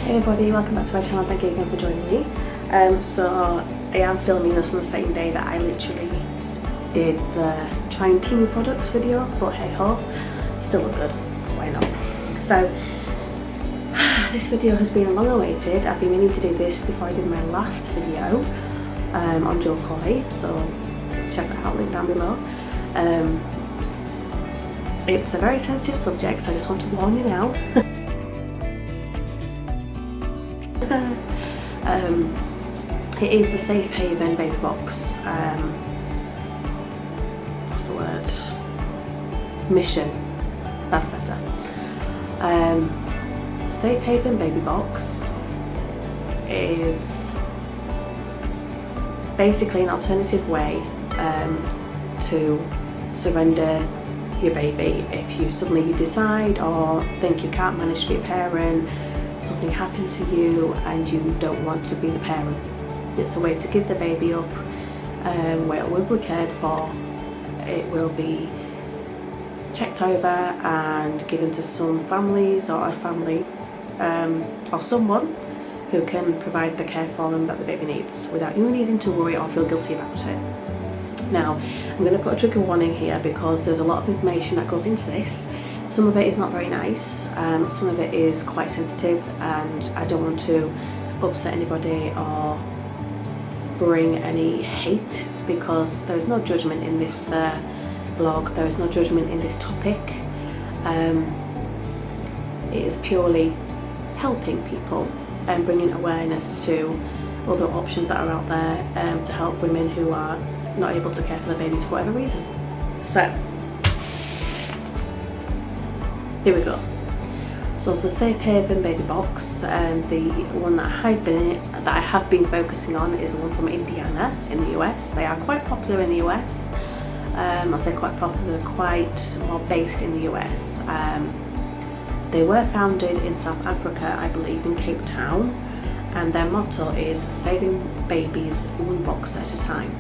Hey everybody, welcome back to my channel. Thank you again for joining me. So I am filming this on the same day that I literally did the trying teeny products video, but hey ho, still look good, so why not? So this video has been long awaited. I've been meaning to do this before I did my last video on Joe Coy, so check that out, link down below. It's a very sensitive subject, so I just want to warn you now. It is the Safe Haven baby box, what's the word, mission, that's better. Safe Haven baby box is basically an alternative way to surrender your baby if you suddenly decide or think you can't manage to be a parent, something happened to you and you don't want to be the parent. It's a way to give the baby up, where it will be cared for, it will be checked over and given to some families or a family or someone who can provide the care for them that the baby needs without you needing to worry or feel guilty about it. Now, I'm going to put a trigger warning here because there's a lot of information that goes into this. Some of it is not very nice, some of it is quite sensitive, and I don't want to upset anybody or bring any hate, because there is no judgment in this vlog, there is no judgment in this topic. It is purely helping people and bringing awareness to other options that are out there to help women who are not able to care for their babies for whatever reason. So here we go. So the Safe Haven baby box, the one that I have been focusing on is the one from Indiana in the US. They are quite popular in the US. I'll say quite popular, quite well based in the US. They were founded in South Africa, I believe, in Cape Town, and their motto is saving babies one box at a time.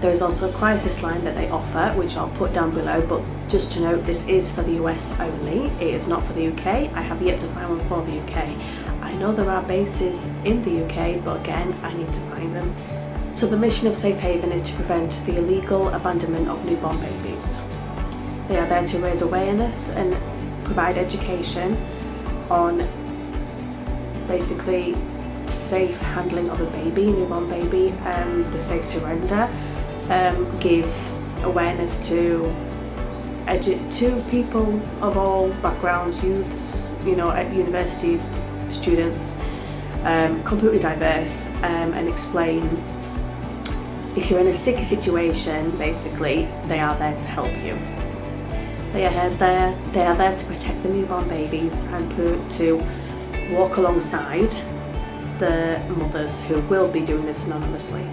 There is also a crisis line that they offer, which I'll put down below, but just to note, this is for the US only. It is not for the UK. I have yet to find one for the UK. I know there are bases in the UK, but again, I need to find them. So the mission of Safe Haven is to prevent the illegal abandonment of newborn babies. They are there to raise awareness and provide education on basically safe handling of a baby, newborn baby, the safe surrender. Give awareness to people of all backgrounds, youths, at university students, completely diverse, and explain if you're in a sticky situation, basically they are there to help you. They are there to protect the newborn babies and to walk alongside the mothers who will be doing this anonymously.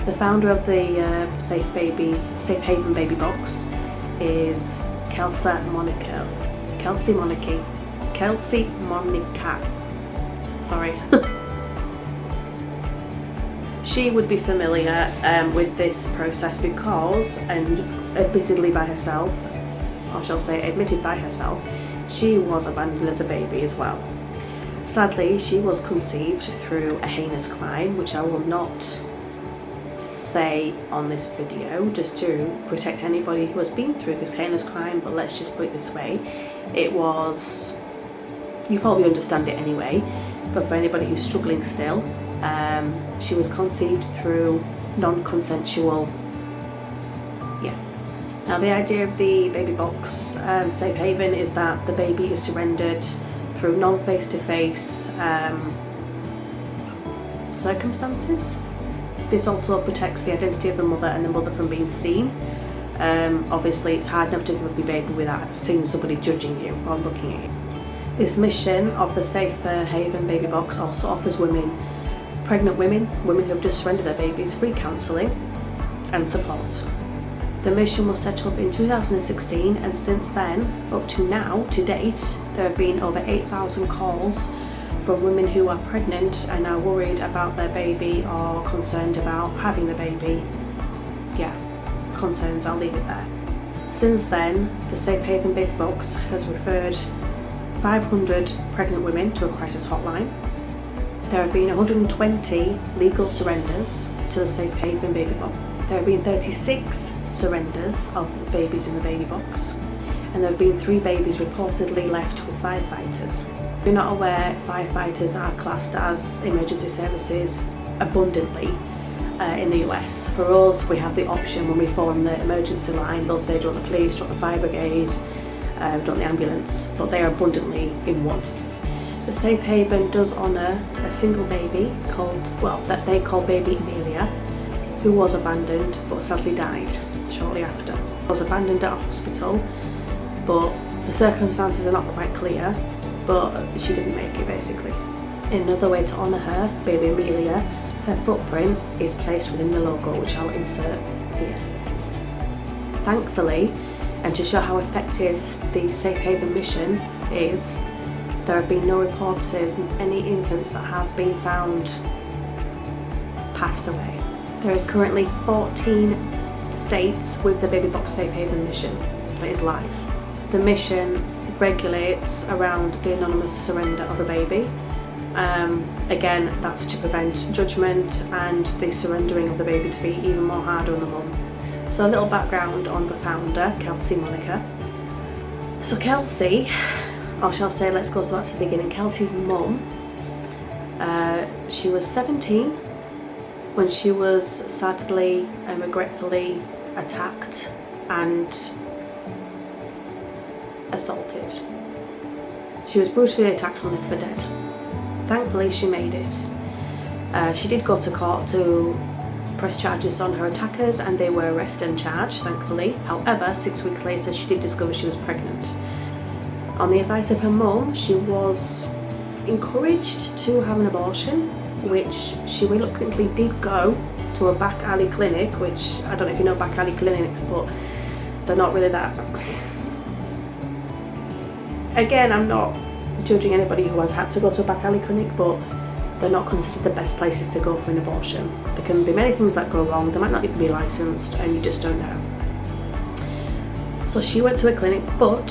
The founder of the Safe Haven baby box is Kelsey Monica. Sorry. She would be familiar with this process because, and admittedly by herself, or shall say admitted by herself, she was abandoned as a baby as well. Sadly, she was conceived through a heinous crime, which I will not say on this video just to protect anybody who has been through this heinous crime, but let's just put it this way, it was, you probably understand it anyway, but for anybody who's struggling still, she was conceived through non-consensual, Now the idea of the baby box Safe Haven is that the baby is surrendered through non-face-to-face circumstances. This also protects the identity of the mother and the mother from being seen. Obviously it's hard enough to give up your baby without seeing somebody judging you or looking at you. This mission of the Safe Haven baby box also offers pregnant women who have just surrendered their babies, free counselling and support. The mission was set up in 2016, and since then, up to now, to date, there have been over 8,000 calls from women who are pregnant and are worried about their baby or concerned about having the baby. Concerns, I'll leave it there. Since then, the Safe Haven Baby Box has referred 500 pregnant women to a crisis hotline. There have been 120 legal surrenders to the Safe Haven Baby Box. There have been 36 surrenders of babies in the baby box, and there have been 3 babies reportedly left with firefighters. If you're not aware, firefighters are classed as emergency services abundantly in the US. For us, we have the option when we phone the emergency line, they'll say, do you want the police, do you want the fire brigade, do you want the ambulance, but they are abundantly in one. The Safe Haven does honour a single baby that they call baby Amelia, who was abandoned but sadly died shortly after. Was abandoned at a hospital, but the circumstances are not quite clear, but she didn't make it basically. In another way to honour her, baby Amelia, her footprint is placed within the logo, which I'll insert here. Thankfully, and to show how effective the Safe Haven mission is, there have been no reports of any infants that have been found passed away. There is currently 14 states with the Baby Box Safe Haven mission that is live. The mission regulates around the anonymous surrender of a baby. Again, that's to prevent judgment and the surrendering of the baby to be even more harder on the mum. So a little background on the founder, Kelsey Monica. So Kelsey, or shall I say, let's go back to the beginning. Kelsey's mum, she was 17 when she was sadly and regretfully attacked and assaulted. She was brutally attacked and left for dead. Thankfully, she made it. She did go to court to press charges on her attackers, and they were arrested and charged, thankfully. However, 6 weeks later, she did discover she was pregnant. On the advice of her mum, she was encouraged to have an abortion, which she reluctantly did go to a back alley clinic, which I don't know if you know back alley clinics, but they're not really that. Again, I'm not judging anybody who has had to go to a back alley clinic, but they're not considered the best places to go for an abortion. There can be many things that go wrong. They might not even be licensed, and you just don't know. So she went to a clinic, but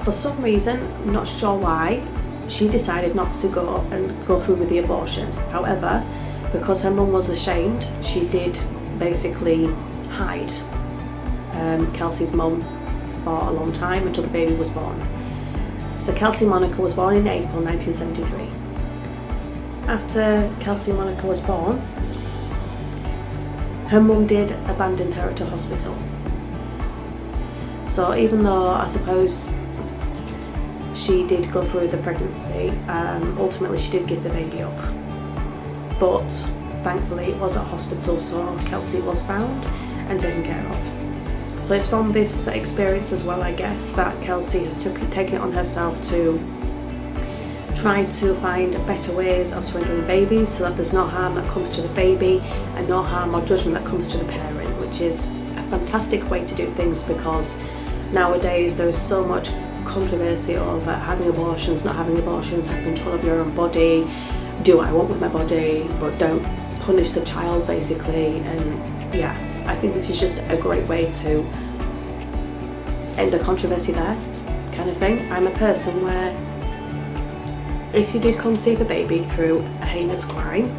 for some reason, I'm not sure why, she decided not to go through with the abortion. However, because her mum was ashamed, she did basically hide Kelsey's mum for a long time until the baby was born. So Kelsey Monica was born in April 1973. After Kelsey Monica was born, her mum did abandon her at a hospital. So even though I suppose she did go through the pregnancy, ultimately she did give the baby up. But thankfully it was at hospital, so Kelsey was found and taken care of. So it's from this experience as well, I guess, that Kelsey has taken it on herself to try to find better ways of surrendering babies so that there's no harm that comes to the baby and no harm or judgment that comes to the parent, which is a fantastic way to do things, because nowadays there is so much controversy over having abortions, not having abortions, have control of your own body, do what I want with my body, but don't punish the child basically. And yeah, I think this is just a great way to end a controversy there, kind of thing. I'm a person where if you did conceive a baby through a heinous crime,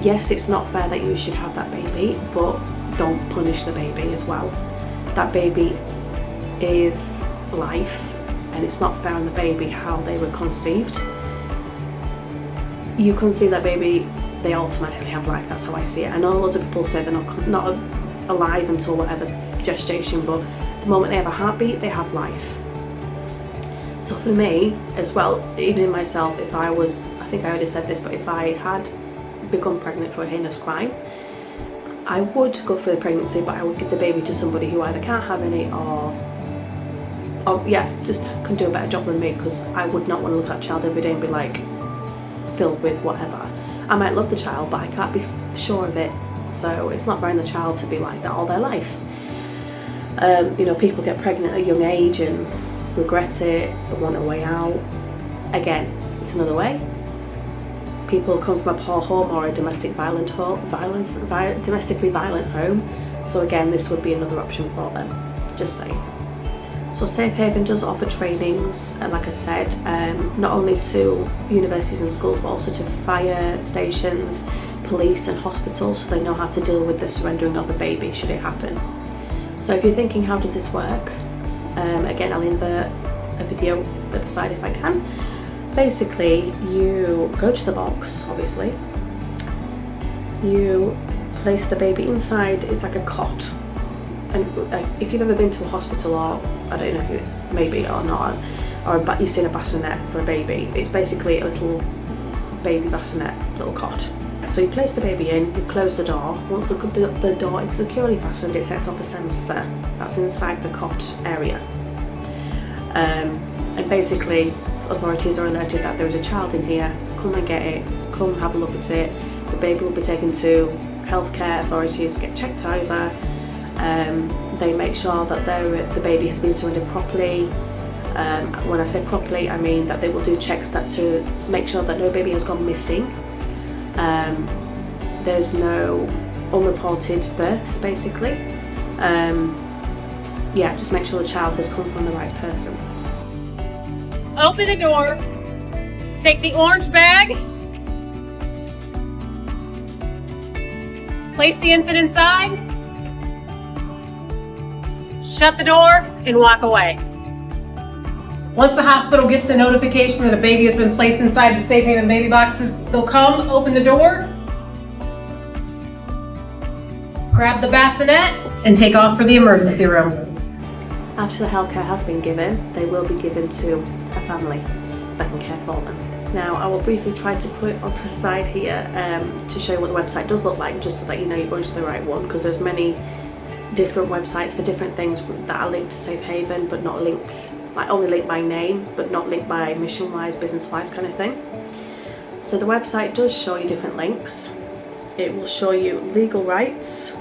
yes, it's not fair that you should have that baby, but don't punish the baby as well. That baby is life, and it's not fair on the baby how they were conceived. You conceive that baby, they automatically have life. That's how I see it. I know loads of people say they're not alive until whatever gestation, but the moment they have a heartbeat, they have life. So for me as well, even in myself, if I was, I think I already said this, but if I had become pregnant for a heinous crime, I would go for the pregnancy, but I would give the baby to somebody who either can't have any or yeah, just can do a better job than me, because I would not want to look at that child every day and be like filled with whatever. I might love the child, but I can't be sure of it, so it's not fair on the child to be like that all their life. You know, people get pregnant at a young age and regret it, want a way out. Again, it's another way. People come from a poor home or a domestically violent home, so again, this would be another option for them. just saying. So Safe Haven does offer trainings, like I said, not only to universities and schools, but also to fire stations, police and hospitals, so they know how to deal with the surrendering of a baby should it happen. So if you're thinking, how does this work? Again, I'll invert a video at the side if I can. Basically, you go to the box, obviously. You place the baby inside. It's like a cot. And if you've ever been to a hospital, or I don't know if you maybe or not, or you've seen a bassinet for a baby, it's basically a little baby bassinet, little cot. So you place the baby in, you close the door. Once the door is securely fastened, it sets off a sensor that's inside the cot area. And basically, authorities are alerted that there is a child in here. Come and get it. Come have a look at it. The baby will be taken to healthcare authorities, get checked over. They make sure that the baby has been surrendered properly. When I say properly, I mean that they will do checks to make sure that no baby has gone missing. There's no unreported births, basically. Yeah, just make sure the child has come from the right person. Open the door, take the orange bag, place the infant inside, shut the door, and walk away. Once the hospital gets the notification that a baby has been placed inside the Safe Haven baby boxes, they'll come, open the door, grab the bassinet, and take off for the emergency room. After the healthcare has been given, they will be given to a family that can care for them. Now, I will briefly try to put it on the side here to show you what the website does look like, just so that you know you're going to the right one, because there's many different websites for different things that are linked to Safe Haven, but not linked, like only linked by name, but not linked by mission-wise, business-wise kind of thing. So the website does show you different links. It will show you legal rights,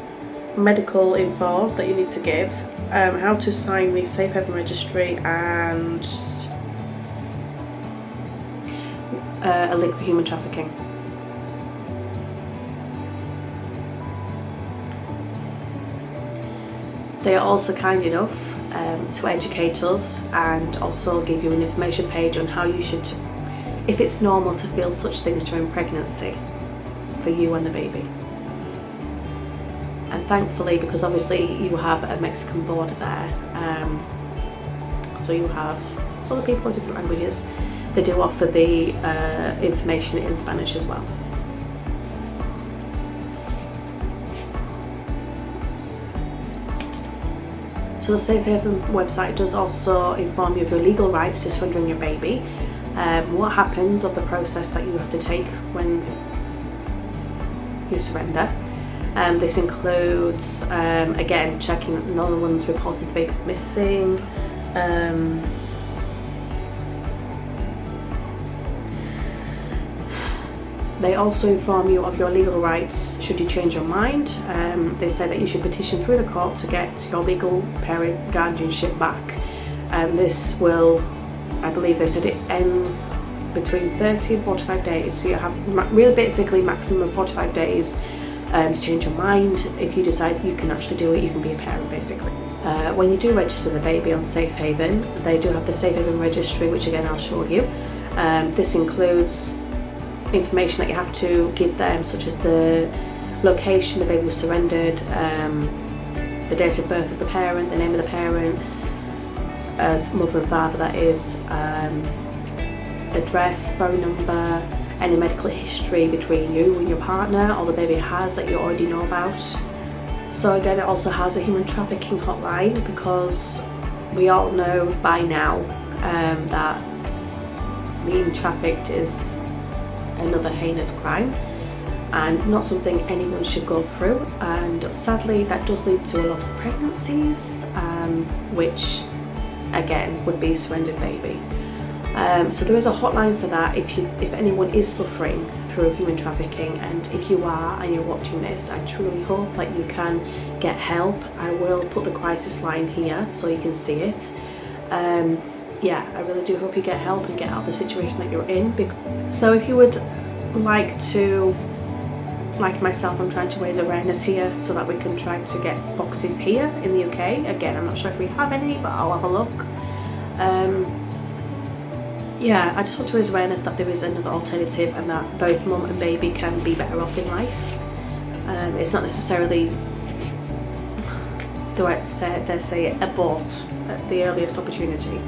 medical info that you need to give, how to sign the Safe Haven registry, and a link for human trafficking. They are also kind enough to educate us and also give you an information page on how you should, if it's normal to feel such things during pregnancy for you and the baby. And thankfully, because obviously you have a Mexican border there, so you have other people with different languages, they do offer the information in Spanish as well. So the Safe Haven website does also inform you of your legal rights to surrendering your baby, what happens of the process that you have to take when you surrender. This includes, again, checking that no one's reported the baby missing, they also inform you of your legal rights should you change your mind. They say that you should petition through the court to get your legal parent guardianship back. This will, I believe they said it ends between 30 and 45 days. So you have really basically maximum of 45 days to change your mind. If you decide you can actually do it, you can be a parent basically. When you do register the baby on Safe Haven, they do have the Safe Haven registry, which again I'll show you. This includes information that you have to give them, such as the location the baby was surrendered, the date of birth of the parent, the name of the parent, mother and father that is, address, phone number, any medical history between you and your partner or the baby has that you already know about. So again, it also has a human trafficking hotline, because we all know by now that being trafficked is another heinous crime and not something anyone should go through, and sadly that does lead to a lot of pregnancies, which again would be a surrendered baby. So there is a hotline for that if anyone is suffering through human trafficking, and if you are and you're watching this, I truly hope that you can get help. I will put the crisis line here so you can see it. Yeah, I really do hope you get help and get out of the situation that you're in. So if you would like to like myself, I'm trying to raise awareness here so that we can try to get boxes here in the UK. Again, I'm not sure if we have any, but I'll have a look. Yeah, I just want to raise awareness that there is another alternative and that both mum and baby can be better off in life. It's not necessarily the right to say it, abort at the earliest opportunity.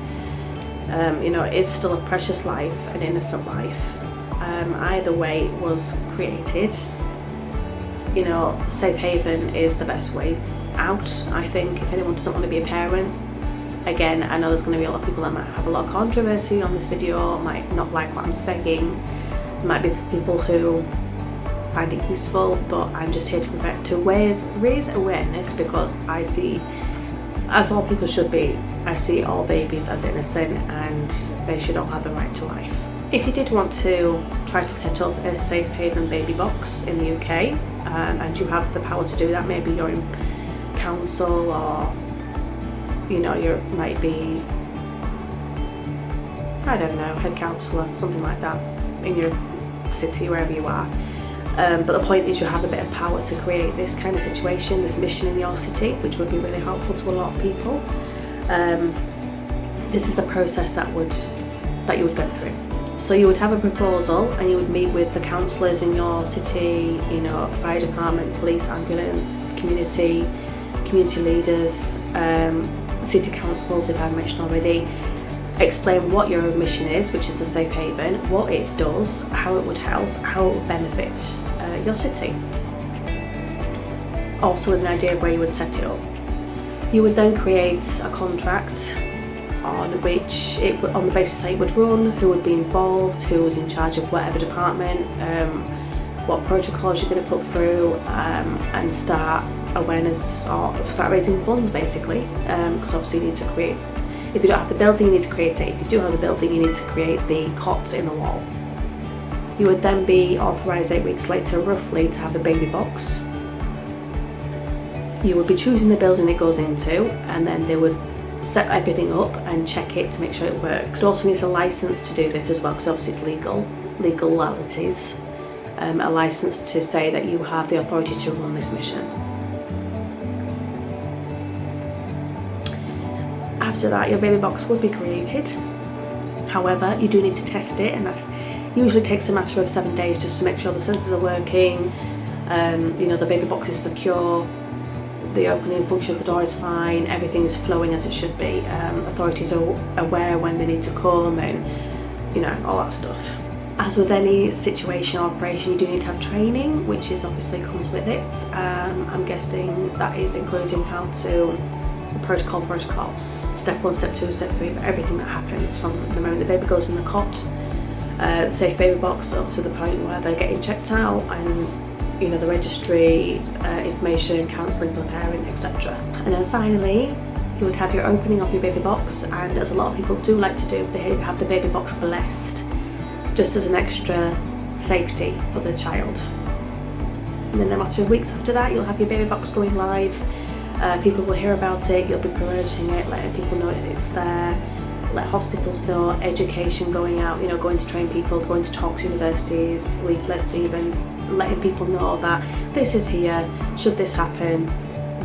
You know, it is still a precious life, an innocent life. Either way it was created. You know, safe haven is the best way out, I think, if anyone doesn't want to be a parent. Again, I know there's going to be a lot of people that might have a lot of controversy on this video, might not like what I'm saying, might be people who find it useful, but I'm just here to raise awareness, because I see, as all people should be, I see all babies as innocent and they should all have the right to life. If you did want to try to set up a safe haven baby box in the UK, and you have the power to do that, maybe you're in council, or you know, you might be, I don't know, head counsellor, something like that in your city, wherever you are. But the point is, you have a bit of power to create this kind of situation, this mission in your city, which would be really helpful to a lot of people. This is the process that you would go through. So you would have a proposal, and you would meet with the councillors in your city, you know, fire department, police, ambulance, community leaders, city councils, if I've mentioned already. Explain what your mission is, which is the safe haven, what it does, how it would help, how it would benefit your city. Also with an idea of where you would set it up. You would then create a contract on which on the basis that it would run, who would be involved, who was in charge of whatever department, what protocols you're going to put through, and start awareness, or start raising funds basically, because obviously you need to create, if you don't have the building you need to create it, if you do have the building you need to create the cots in the wall. You would then be authorised 8 weeks later roughly to have a baby box. You would be choosing the building it goes into, and then they would set everything up and check it to make sure it works. It also needs a licence to do this as well, because obviously it's legalities, a licence to say that you have the authority to run this mission. After that, your baby box would be created. However, you do need to test it, and that usually takes a matter of 7 days just to make sure the sensors are working, you know, the baby box is secure, the opening function of the door is fine, everything is flowing as it should be, authorities are aware when they need to come, and you know, all that stuff. As with any situation or operation, you do need to have training, which is obviously comes with it. I'm guessing that is including how to protocol, step 1, step 2, step 3, for everything that happens from the moment the baby goes in the cot, the safe baby box, up to the point where they're getting checked out, and you know, the registry, information, counselling for the parent, etc. And then finally, you would have your opening of your baby box, and as a lot of people do like to do, they have the baby box blessed, just as an extra safety for the child. And then a matter of weeks after that, you'll have your baby box going live. People will hear about it, you'll be promoting it, letting people know it's there, let hospitals know, education going out, you know, going to train people, going to talks, universities, leaflets even, letting people know that this is here, should this happen,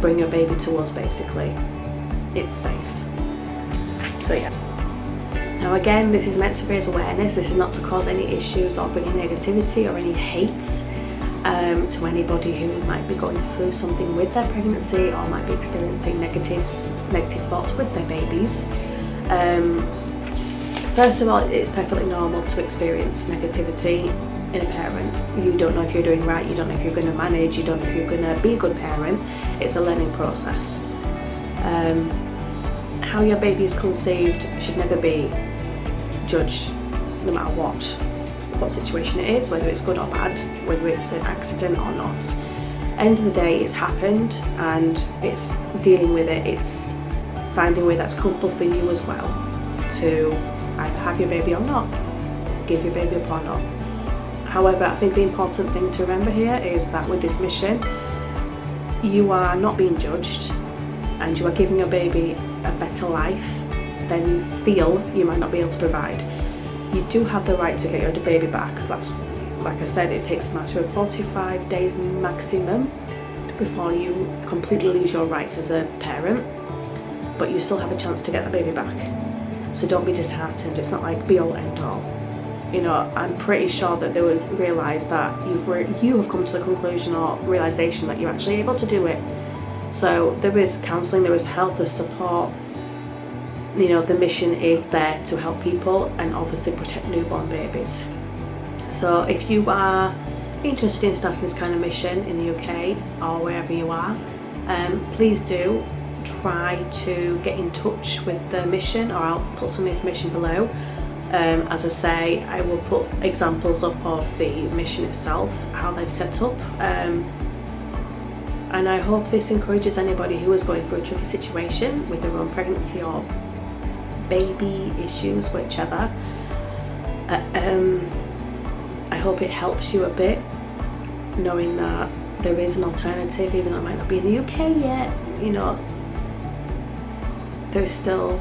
bring your baby to us basically. It's safe. So yeah. Now again, this is meant to raise awareness, this is not to cause any issues or bring any negativity or any hate to anybody who might be going through something with their pregnancy, or might be experiencing negative thoughts with their babies. First of all, it's perfectly normal to experience negativity in a parent. You don't know if you're doing right, you don't know if you're going to manage, you don't know if you're going to be a good parent. It's a learning process. How your baby is conceived should never be judged, no matter what situation it is, whether it's good or bad, whether it's an accident or not. End of the day, it's happened, and it's dealing with it, it's finding a way that's comfortable for you as well, to either have your baby or not, give your baby up or not. However, I think the important thing to remember here is that with this mission, you are not being judged, and you are giving your baby a better life than you feel you might not be able to provide. You do have the right to get your baby back, that's like I said, it takes a matter of 45 days maximum before you completely lose your rights as a parent, but you still have a chance to get the baby back. So don't be disheartened. It's not like be all end all. You know, I'm pretty sure that they would realise that you have come to the conclusion or realisation that you're actually able to do it. So there is counselling, there is help, there's support. You know, the mission is there to help people and obviously protect newborn babies. So if you are interested in starting this kind of mission in the UK or wherever you are, please do try to get in touch with the mission, or I'll put some information below. As I say, I will put examples up of the mission itself, how they've set up, and I hope this encourages anybody who is going through a tricky situation with their own pregnancy or baby issues, whichever. I hope it helps you a bit, knowing that there is an alternative, even though it might not be in the UK yet. You know, there's still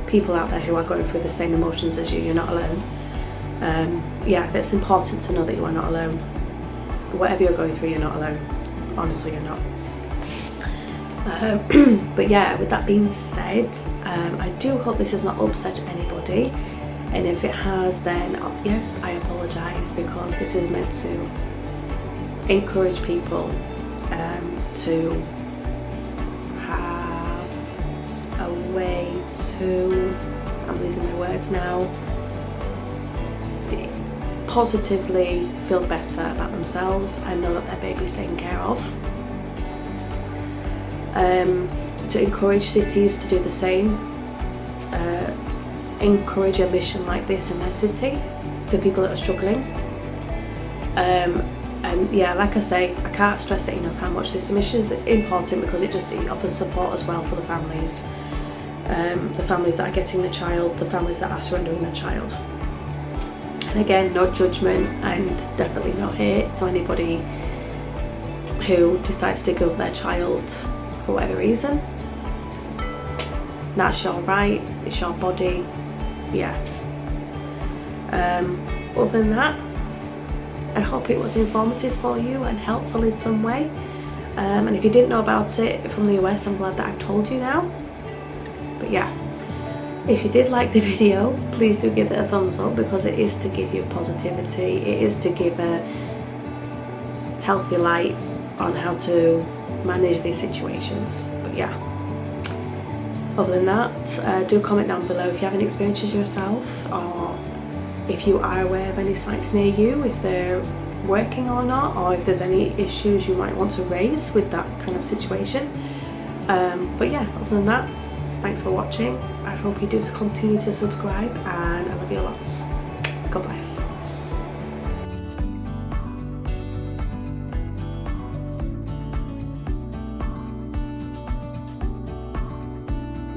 people out there who are going through the same emotions as you. You're not alone. Yeah, it's important to know that you are not alone. Whatever you're going through, you're not alone. Honestly, you're not. But yeah, with that being said, I do hope this has not upset anybody, and if it has, then yes, I apologise, because this is meant to encourage people to have a way to, I'm losing my words now, positively feel better about themselves and know that their baby's taken care of. To encourage cities to do the same, encourage a mission like this in their city for people that are struggling. And yeah, like I say, I can't stress it enough how much this mission is important, because it offers support as well for the families that are getting the child, the families that are surrendering their child. And again, no judgment and definitely no hate to anybody who decides to give up their child for whatever reason. That's your right, it's your body, yeah. Other than that, I hope it was informative for you and helpful in some way. And if you didn't know about it from the US, I'm glad that I've told you now. But yeah, if you did like the video, please do give it a thumbs up, because it is to give you positivity, it is to give a healthy light on how to manage these situations. But yeah, other than that, do comment down below if you have any experiences yourself, or if you are aware of any sites near you, if they're working or not, or if there's any issues you might want to raise with that kind of situation. But yeah, other than that, thanks for watching. I hope you do continue to subscribe, and I love you lots. Goodbye.